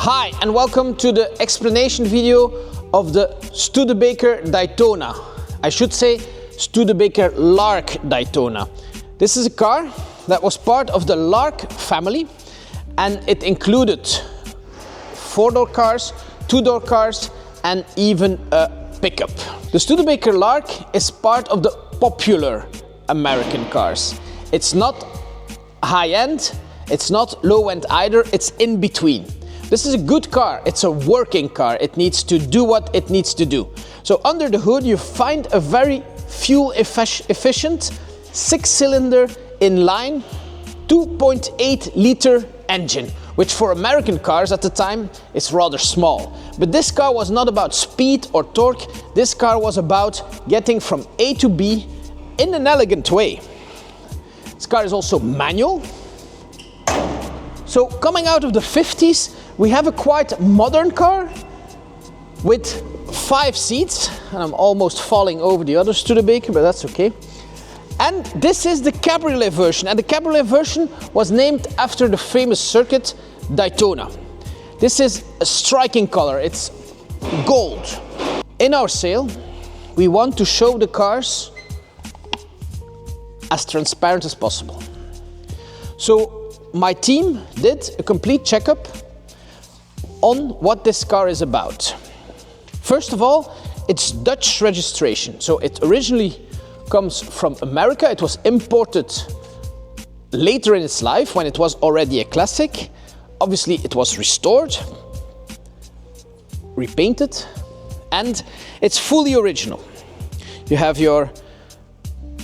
Hi and welcome to the explanation video of the Studebaker Daytona. I should say Studebaker Lark Daytona. This is a car that was part of the Lark family and it included 4-door cars, 2-door cars and even a pickup. The Studebaker Lark is part of the popular American cars. It's not high-end, it's not low-end either, it's in between. This is a good car, it's a working car, it needs to do what it needs to do. So under the hood you find a very fuel efficient 6-cylinder inline 2.8 liter engine, which for American cars at the time is rather small. But this car was not about speed or torque, this car was about getting from A to B in an elegant way. This car is also manual. So coming out of the 50s, we have a quite modern car with 5 seats, and I'm almost falling over the other Studebaker, but that's okay. And this is the cabriolet version, and the cabriolet version was named after the famous circuit Daytona. This is a striking color, it's gold. In our sale, we want to show the cars as transparent as possible. So my team did a complete checkup on what this car is about. First of all, it's Dutch registration. So it originally comes from America. It was imported later in its life when it was already a classic. Obviously it was restored, repainted, and it's fully original. You have your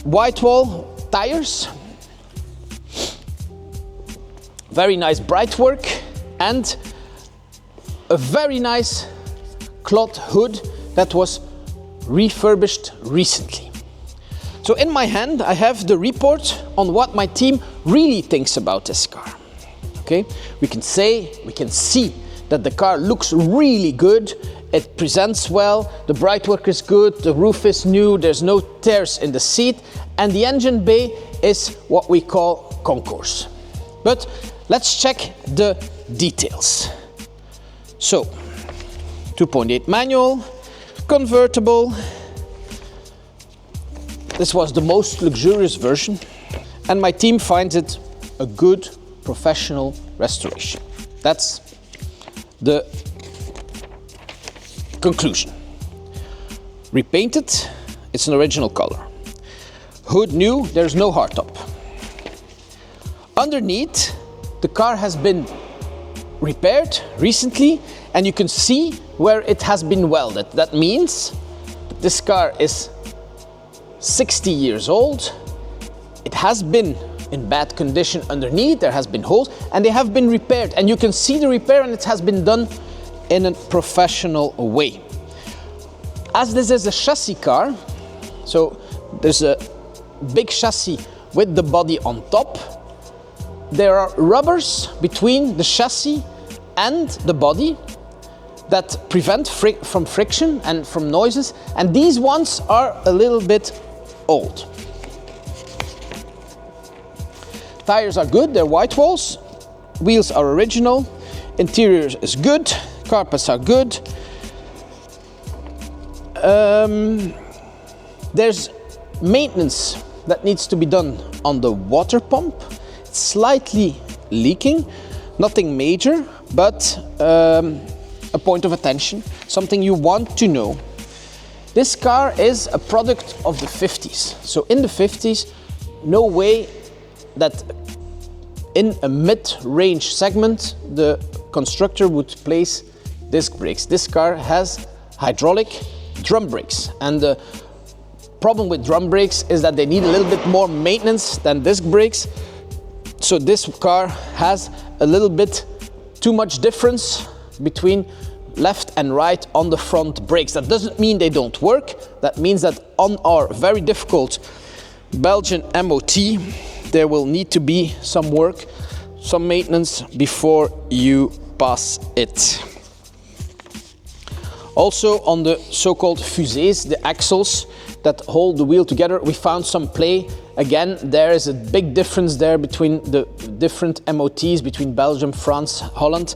white wall tires, very nice bright work, and a very nice cloth hood that was refurbished recently. So in my hand I have the report on what my team really thinks about this car. Okay, we can see that the car looks really good, it presents well, the bright work is good, the roof is new, there's no tears in the seat, and the engine bay is what we call concourse. But let's check the details. So 2.8 manual, convertible. This was the most luxurious version, and my team finds it a good professional restoration. That's the conclusion. Repainted, it's an original color. Hood new, there's no hardtop. Underneath, the car has been repaired recently, and you can see where it has been welded. That means this car is 60 years old. It has been in bad condition underneath, there has been holes, and they have been repaired, and you can see the repair, and it has been done in a professional way. As this is a chassis car, so there's a big chassis with the body on top. There are rubbers between the chassis and the body that prevent from friction and from noises, and these ones are a little bit old. Tires are good, they're white walls, wheels are original, interior is good, carpets are good. There's maintenance that needs to be done on the water pump. It's slightly leaking, nothing major, but a point of attention, something you want to know. This car is a product of the 50s. So in the 50s, no way that in a mid-range segment the constructor would place disc brakes. This car has hydraulic drum brakes, and the problem with drum brakes is that they need a little bit more maintenance than disc brakes. So this car has a little bit too much difference between left and right on the front brakes. That doesn't mean they don't work. That means that on our very difficult Belgian MOT, there will need to be some work, some maintenance before you pass it. Also on the so-called fusées, the axles that hold the wheel together, we found some play. Again, there is a big difference there between the different MOTs, between Belgium, France, Holland.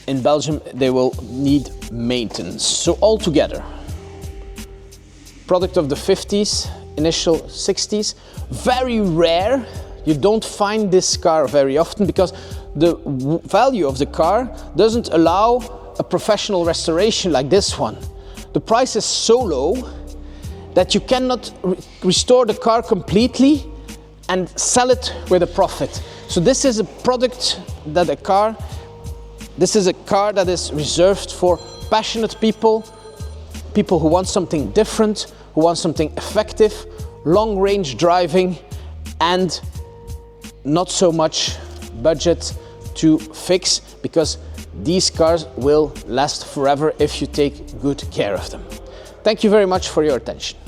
In Belgium, they will need maintenance. So altogether, product of the 50s, initial 60s, very rare. You don't find this car very often because the value of the car doesn't allow a professional restoration like this one. The price is so low that you cannot restore the car completely and sell it with a profit. So this is a product that this is a car that is reserved for passionate people, people who want something different, who want something effective, long range driving, and not so much budget to fix, because these cars will last forever if you take good care of them. Thank you very much for your attention.